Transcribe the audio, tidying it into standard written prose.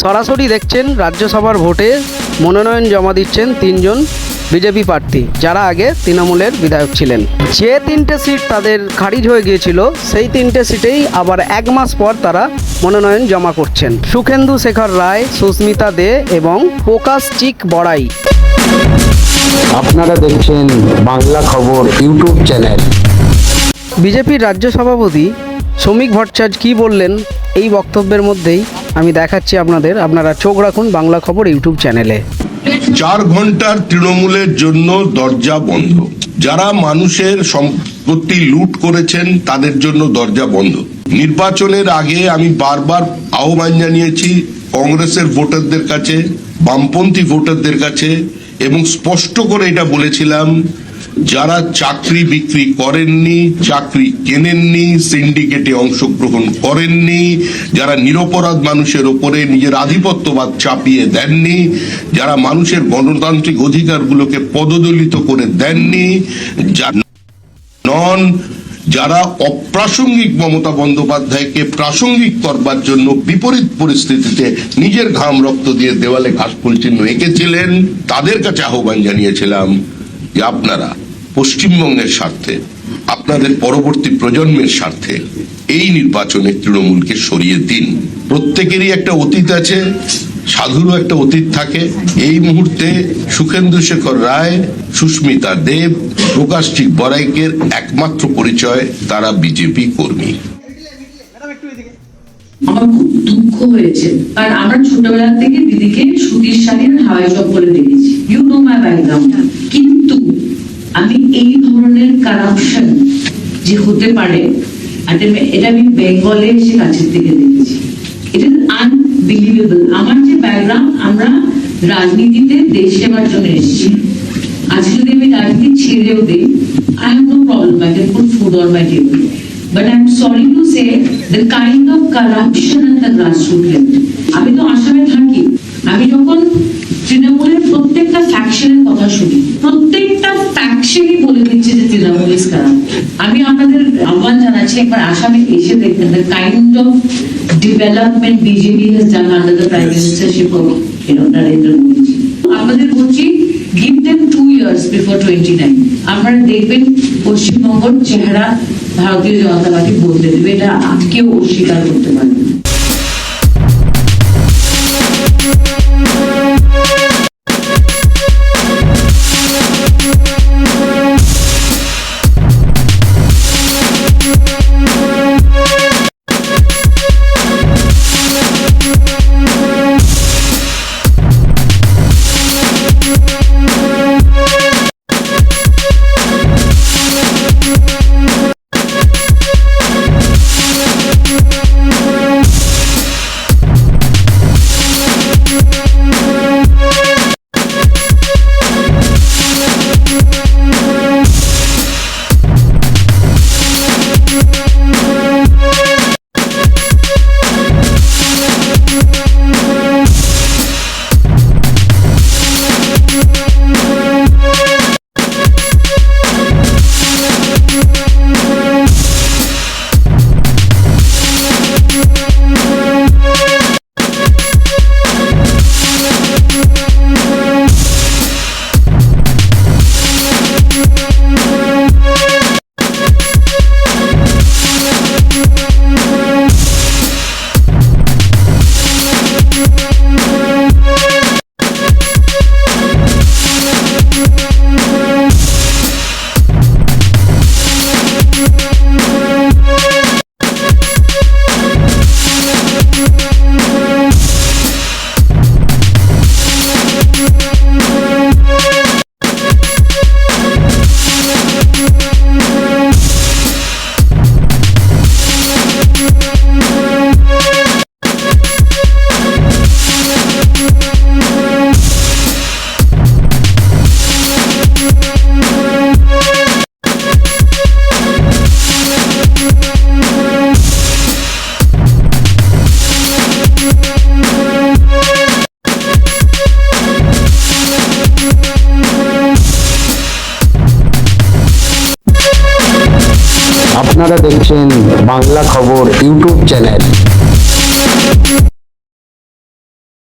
সরাসরি দেখছেন রাজ্যসভার ভোটে মনোনয়ন জমা দিচ্ছেন তিনজন বিজেপি প্রার্থী, যারা আগে তৃণমূলের বিধায়ক ছিলেন। যে তিনটে সিট তাদের খারিজ হয়ে গিয়েছিল, সেই তিনটে সিটেই আবার 1 মাস পর তারা মনোনয়ন জমা করছেন। সুখেন্দু শেখর রায়, সুস্মিতা দে এবং প্রকাশ চিক বড়াই। আপনারা দেখছেন বাংলা খবর ইউটিউব চ্যানেল। বিজেপির রাজ্য সভাপতি শ্রমিক ভট্টাচার্য কী বললেন, এই বক্তব্যের মধ্যেই আমি দেখাচ্ছি আপনারা চোখ রাখুন বাংলা খবর ইউটিউব চ্যানেলে। 4 ঘন্টার তৃণমূলের জন্য দরজা বন্ধ। যারা মানুষের সম্পত্তি লুট করেছেন তাদের জন্য দরজা বন্ধ। নির্বাচনের আগে আমি বারবার আহ্বান জানিয়েছি কংগ্রেসের ভোটারদের কাছে, বামপন্থী ভোটারদের কাছে, এবং স্পষ্ট করে এটা বলেছিলাম, যারা চাকরি বিক্রি করেননি, চাকরি কেনেননি, সিন্ডিকেটে অংশগ্রহণ করেননি, যারা নিরপরাধ মানুষের ওপরে নিজের আধিপত্যবাদ চাপিয়ে দেননি, যারা মানুষের গণতান্ত্রিক অধিকারগুলোকে পদদলিত করে দেননি, যারা অপ্রাসঙ্গিক মমতা বন্দ্যোপাধ্যায়কে প্রাসঙ্গিক করবার জন্য বিপরীত পরিস্থিতিতে নিজের ঘাম রক্ত দিয়ে দেওয়ালে ঘাসফুল চিহ্ন এঁকেছিলেন, তাদের কাছে আহ্বান জানিয়েছিলাম যে আপনারা পশ্চিমবঙ্গের স্বার্থে, আপনাদের পরবর্তী প্রজন্মের স্বার্থে এই নির্বাচনে তৃণমূলকে সরিয়ে দিন। প্রত্যেকেরই একটা অতীত আছে, সাধুরও একটা অতীত থাকে। এই মুহূর্তে সুখেন্দু শেখর রায়, সুস্মিতা দেব, প্রকাশ চিক বড়াইকের একমাত্র পরিচয় তারা বিজেপি কর্মী। আমার খুব দুঃখ হয়েছে, কারণ আমরা ছোটবেলা থেকে দিদিকে সুতির শাড়ির হাওয়াই চপ্পলে দেখেছি। You know my background. কিন্তু আমি এই ধরনের কারাপশন যে হতে পারে, এটা আমি বেঙ্গলে এসে কাছের থেকে দেখেছি। It is unbelievable. আমার যে ব্যাকগ্রাউন্ড, আমরা রাজনীতিতে দেশ সেবার জন্য এসেছি। আজকে যদি আমি রাজনীতি ছেড়েও দিই, I have no problem. I can put food on my table. But I'm sorry to say the kind of corruption at the grassroots level. আমি তো আসামে থাকি, আমি যখন তৃণমূলের প্রত্যেকটা ফ্যাকশনের কথা শুনি, প্রত্যেকটা ফ্যাকশনই বলে দিচ্ছে যে তৃণমূল ইজ কারাপ্ট। আমি আপনাদের আহ্বান জানাচ্ছি, একবার আসামে এসে দেখবেন the kind of development BJP has done under the prime ministership of Narendra Modi ji. আপনাদের বলছি, give them 2 years before 29. আপনারা দেখবেন পশ্চিমবঙ্গের চেহারা ভারতীয় জনতা পার্টি বলতে দেবে, এটা কেউ অস্বীকার করতে পারবে না। আপনারা দেখছেন বাংলা খবর ইউটিউব চ্যানেল।